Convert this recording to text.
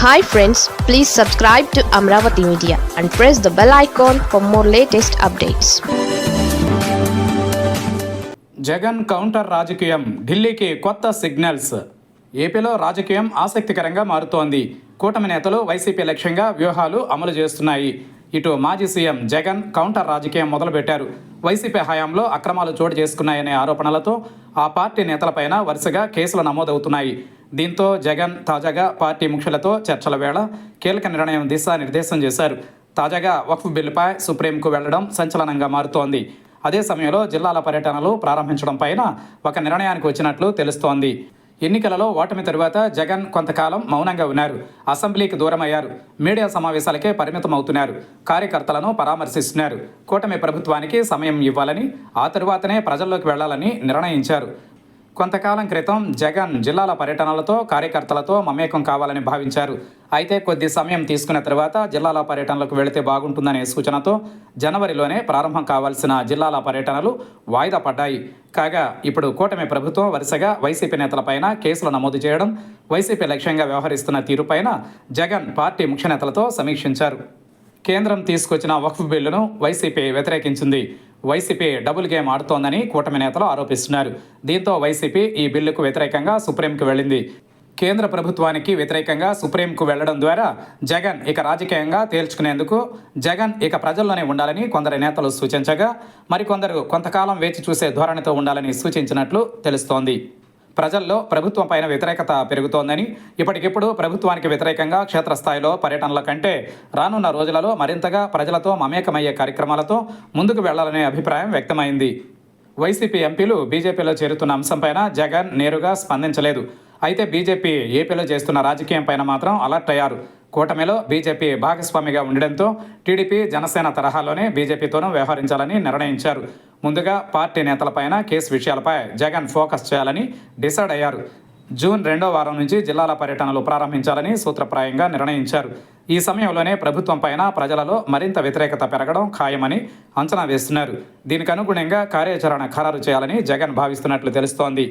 Hi friends, please subscribe to Amravati Media and press the bell icon for more latest updates. Jagan counter రాజకీయం, ఢిల్లీకి కొత్త signals. ఏపీలో రాజకీయం ఆసక్తికరంగా మారుతోంది. కూటమి నేతలు వైసీపీ లక్ష్యంగా వ్యూహాలు అమలు చేస్తున్నాయి. ఇటు మాజీ సీఎం జగన్ కౌంటర్ రాజకీయం మొదలుపెట్టారు. వైసీపీ హయాంలో అక్రమాలు చోటు చేసుకున్నాయనే ఆరోపణలతో ఆ పార్టీ నేతలపైన వరుసగా కేసులు నమోదవుతున్నాయి. దీంతో జగన్ తాజాగా పార్టీ ముఖ్యులతో చర్చల వేళ కీలక నిర్ణయం దిశానిర్దేశం చేశారు. తాజాగా వక్ఫ్ బిల్లుపై సుప్రీంకు వెళ్లడం సంచలనంగా మారుతోంది. అదే సమయంలో జిల్లాల పర్యటనలు ప్రారంభించడం పైన ఒక నిర్ణయానికి వచ్చినట్లు తెలుస్తోంది. ఎన్నికలలో ఓటమి తరువాత జగన్ కొంతకాలం మౌనంగా ఉన్నారు. అసెంబ్లీకి దూరమయ్యారు. మీడియా సమావేశాలకే పరిమితం అవుతున్నారు. కార్యకర్తలను పరామర్శిస్తున్నారు. కూటమి ప్రభుత్వానికి సమయం ఇవ్వాలని, ఆ తరువాతనే ప్రజల్లోకి వెళ్లాలని నిర్ణయించారు. కొంతకాలం క్రితం జగన్ జిల్లాల పర్యటనలతో కార్యకర్తలతో మమేకం కావాలని భావించారు. అయితే కొద్ది సమయం తీసుకున్న తర్వాత జిల్లాల పర్యటనలకు వెళితే బాగుంటుందనే సూచనతో జనవరిలోనే ప్రారంభం కావాల్సిన జిల్లాల పర్యటనలు వాయిదా పడ్డాయి. కాగా ఇప్పుడు కూటమి ప్రభుత్వం వరుసగా వైసీపీ నేతలపైన కేసులు నమోదు చేయడం, వైసీపీ లక్ష్యంగా వ్యవహరిస్తున్న తీరుపైన జగన్ పార్టీ ముఖ్య నేతలతో సమీక్షించారు. కేంద్రం తీసుకొచ్చిన వక్ఫ్ బిల్లును వైసీపీ వ్యతిరేకించింది. వైసీపీ డబుల్ గేమ్ ఆడుతోందని కూటమి నేతలు ఆరోపిస్తున్నారు. దీంతో వైసీపీ ఈ బిల్లుకు వ్యతిరేకంగా సుప్రీంకు వెళ్ళింది. కేంద్ర ప్రభుత్వానికి వ్యతిరేకంగా సుప్రీంకు వెళ్లడం ద్వారా జగన్ ఇక రాజకీయంగా తేల్చుకునేందుకు జగన్ ఇక ప్రజల్లోనే ఉండాలని కొందరు నేతలు సూచించగా, మరికొందరు కొంతకాలం వేచి చూసే ధోరణితో ఉండాలని సూచించినట్లు తెలుస్తోంది. ప్రజల్లో ప్రభుత్వం పైన వ్యతిరేకత పెరుగుతోందని, ఇప్పటికిప్పుడు ప్రభుత్వానికి వ్యతిరేకంగా క్షేత్రస్థాయిలో పర్యటనల కంటే రానున్న రోజులలో మరింతగా ప్రజలతో మమేకమయ్యే కార్యక్రమాలతో ముందుకు వెళ్లాలనే అభిప్రాయం వ్యక్తమైంది. వైసీపీ ఎంపీలు బీజేపీలో చేరుతున్న అంశంపైన జగన్ నేరుగా స్పందించలేదు. అయితే బీజేపీ ఏపీలో చేస్తున్న రాజకీయం పైన మాత్రం అలర్ట్ అయ్యారు. కూటమిలో బీజేపీ భాగస్వామిగా ఉండడంతో టీడీపీ, జనసేన తరహాలోనే బీజేపీతోనూ వ్యవహరించాలని నిర్ణయించారు. ముందుగా పార్టీ నేతలపైన కేసు విషయాలపై జగన్ ఫోకస్ చేయాలని డిసైడ్ అయ్యారు. జూన్ 2వ వారం నుంచి జిల్లాల పర్యటనలు ప్రారంభించాలని సూత్రప్రాయంగా నిర్ణయించారు. ఈ సమయంలోనే ప్రభుత్వం పైన ప్రజలలో మరింత వ్యతిరేకత పెరగడం ఖాయమని అంచనా వేస్తున్నారు. దీనికి అనుగుణంగా కార్యాచరణ ఖరారు చేయాలని జగన్ భావిస్తున్నట్లు తెలుస్తోంది.